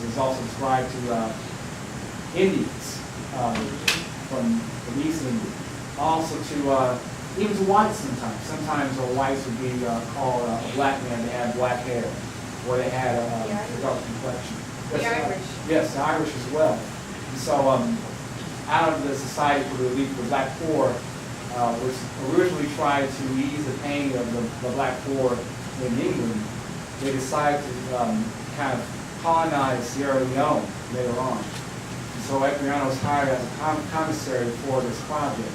is also ascribed to Indians from the East Indies. Also to even to whites sometimes. Sometimes whites would be called a black man. They had black hair, or they had a dark complexion. The Irish. Yes, the Irish as well. And so out of the Society for the Relief of the Black Poor, which originally tried to ease the pain of the black poor in England, they decided to kind of colonize Sierra Leone later on. And so Equiano was hired as a commissary for this project,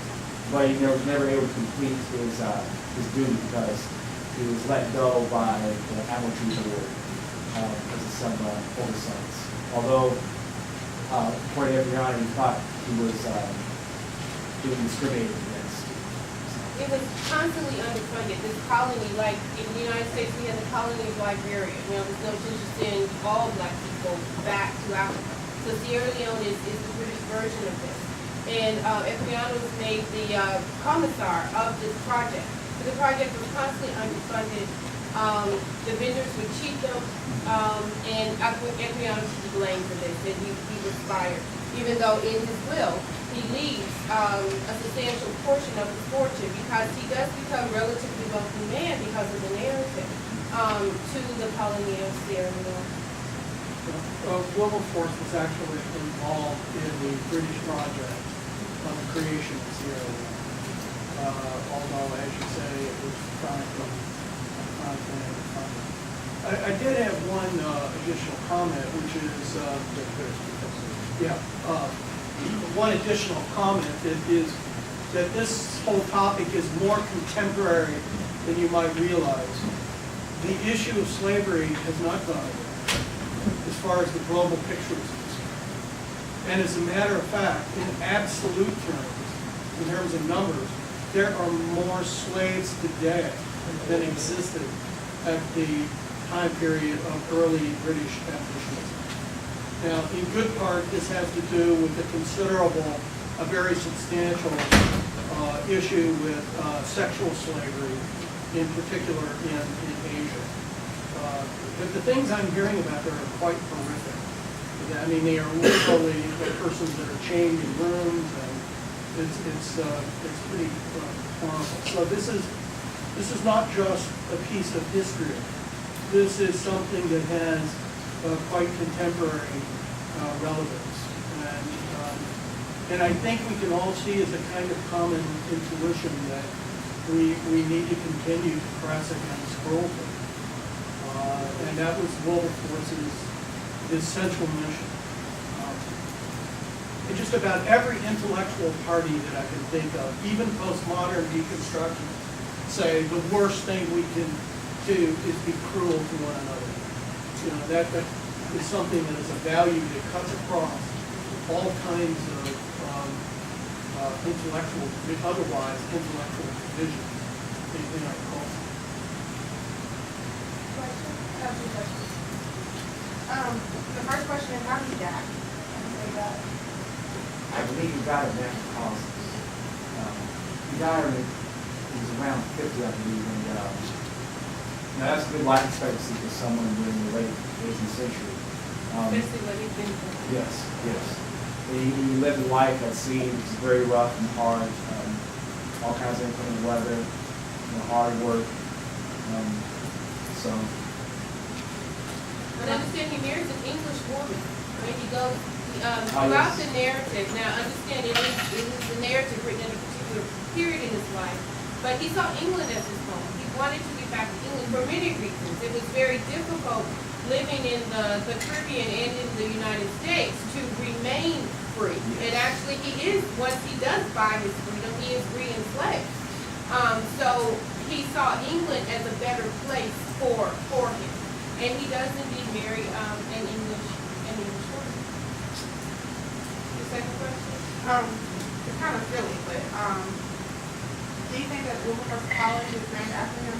but he was never able to complete his duty because he was let go by the Admiralty Board because of some oversights. Although, according to Equiano, he thought he was being discriminated against. It was constantly underfunded. This colony, like in the United States, we had the colony of Liberia. There's no intention to send all black people back to Africa. So Sierra Leone is the British version of this. And Equiano was made the commissar of this project. So the project was constantly underfunded. The vendors would cheat them, and Equiano took the blame for this, that he was fired. Even though in his will, he leaves a substantial portion of his fortune because he does become relatively wealthy man because of the narrative to the colony of Sierra Leone. Wilberforce was actually involved in the British project on the creation of Sierra Leone, although, as you say, it was chronically funded. I did have one additional comment, which is one additional comment is that this whole topic is more contemporary than you might realize. The issue of slavery has not gone away as far as the global picture is concerned. And as a matter of fact, in absolute terms, in terms of numbers, there are more slaves today than existed at the time period of early British abolitionism. Now, in good part, this has to do with the considerable, a very substantial issue with sexual slavery, in particular in Asia. But the things I'm hearing about there are quite horrific. I mean, they are literally persons that are chained in rooms, and it's pretty horrible. So this is not just a piece of history. This is something that has quite contemporary relevance, and I think we can all see as a kind of common intuition that we need to continue to press against cruelty, and that was Wilberforce's central mission. And just about every intellectual party that I can think of, even postmodern deconstruction, say the worst thing we can do is be cruel to one another. That is something that is a value that cuts across all kinds of otherwise intellectual division in our culture. I have two questions. The first question is, how did he die? I believe he died of natural causes. He died when he was around 50, I believe, and now that's a good life expectancy for someone during the late 18th century. Especially what he's been through. Yes, yes. He lived a life at sea, which is very rough and hard. All kinds of inclement weather, hard work. But understand, he marries an English woman. When he goes throughout the narrative. Now, understand, it is the narrative written in a particular period in his life. But he saw England as his home. He wanted to get back to England for many reasons. It was very difficult living in the Caribbean and in the United States to remain free. And actually, once he does buy his freedom, he is re-enslaved. So he saw England as a better place for him. And he does indeed marry an English woman. The second question? It's kind of silly, but do you think that Wilberforce College is named after him?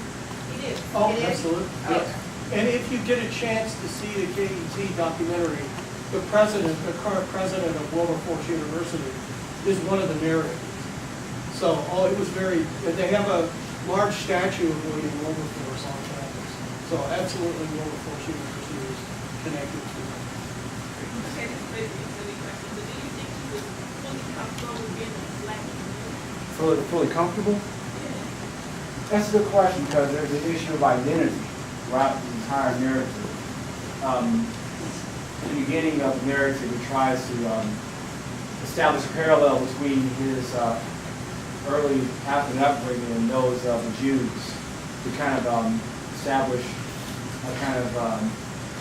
He did. Oh, It is? absolutely. Oh, Yes. okay. And if you get a chance to see the KET documentary, the current president of Wilberforce University is one of the narrators. So, it was they have a large statue of William Wilberforce on campus. So absolutely Wilberforce University is connected to it. maybe it's a silly question, but do you think he was fully comfortable with being a black community? Fully comfortable? That's a good question, because there's an issue of identity throughout the entire narrative. In the beginning of the narrative, he tries to establish a parallel between his early African upbringing and those of the Jews, to kind of establish a kind of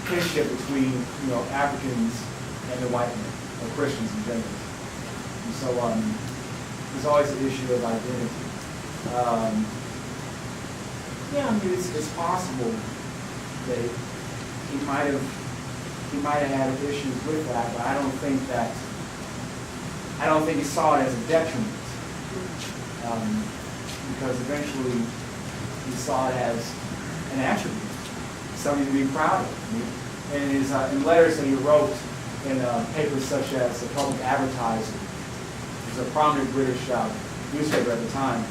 kinship between, Africans and the white men, or Christians in general. And so there's always an issue of identity. Yeah, I mean, it's possible that he might have had issues with that, but I don't think he saw it as a detriment, because eventually he saw it as an attribute, something to be proud of. And in letters that he wrote in papers such as the Public Advertiser, which was a prominent British newspaper at the time,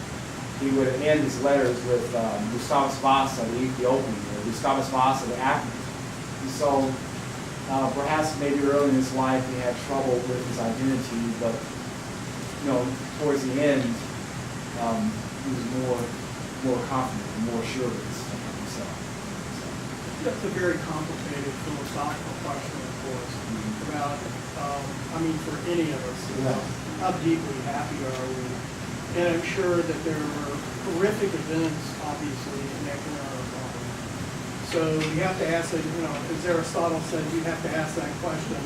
he would end his letters with Gustavus Vasa, the Ethiopian, or Gustavus Vasa, the African. And so perhaps maybe early in his life he had trouble with his identity, but towards the end he was more confident and more sure of himself. That's a very complicated philosophical question, of course, about, for any of us, how deeply happy are we? And I'm sure that there were horrific events, obviously, in economic life. So you have to ask, as Aristotle said, you have to ask that question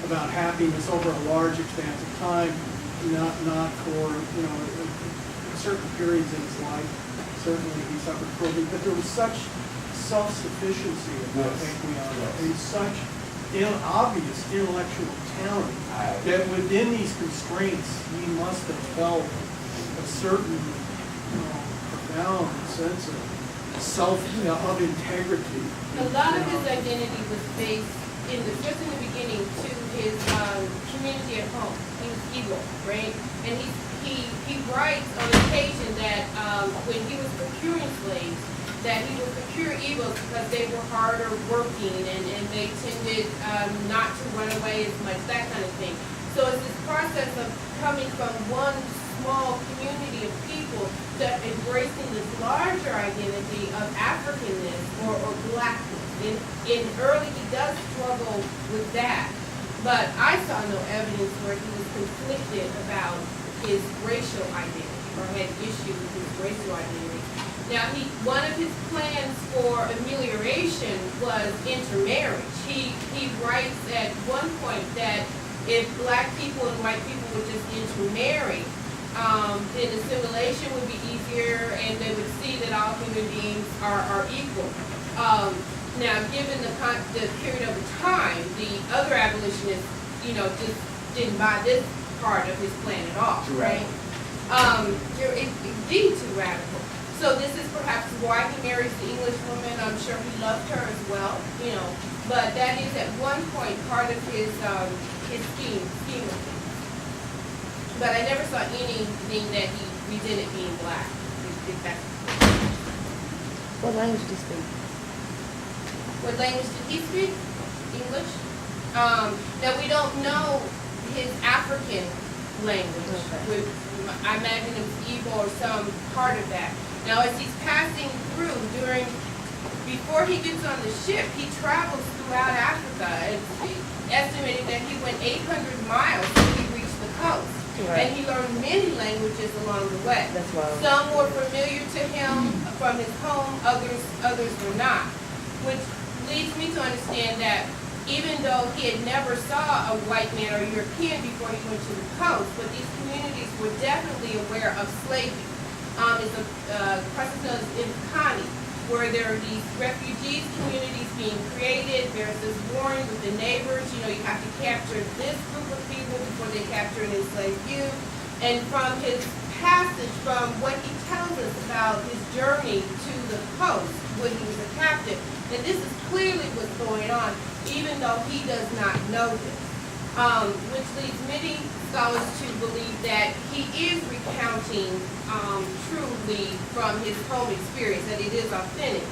about happiness over a large expanse of time, not for, certain periods in his life. Certainly he suffered cruelty, but there was such self-sufficiency about Equiano, and such obvious intellectual talent that within these constraints he must have felt a certain profound sense of of integrity. A lot of his identity was based just in the beginning to his community at home. He was Igbo, right? And he writes on occasion that when he was procuring slaves, that he would procure Igbos because they were harder working and they tended not to run away as much, that kind of thing. So it's this process of coming from one small community of people to embracing this larger identity of Africanness or blackness. In early, he does struggle with that. But I saw no evidence where he was conflicted about his racial identity or had issues with his racial identity. Now, one of his plans for amelioration was intermarriage. He writes at one point that if black people and white people would just intermarry, then assimilation would be easier and they would see that all human beings are equal. Now, given the period of time, the other abolitionists, just didn't buy this part of his plan at all, right? It's indeed too radical. So this is perhaps why he marries the English woman. I'm sure he loved her as well, But that is at one point part of his scheme of things. But I never saw anything that he resented being black. What language did he speak? What language did he speak? English. Now we don't know his African language. Okay. I imagine it was Igbo or some part of that. Now as he's passing through before he gets on the ship, he travels throughout Africa. It's estimated that he went 800 miles till he reached the coast. Right. And he learned many languages along the way. That's wild. Some were familiar to him from his home, others were not. Which leads me to understand that even though he had never saw a white man or European before he went to the coast, but these communities were definitely aware of slavery. It's a process known as Imkani, where there are these refugees communities being created. There's this warring with the neighbors. You have to capture this group of people before they capture and enslave you. And from his passage, from what he tells us about his journey to the coast when he was a captive, that this is clearly what's going on, even though he does not know this. Which leads many scholars to believe that he is recounting truly from his home experience, that it is authentic.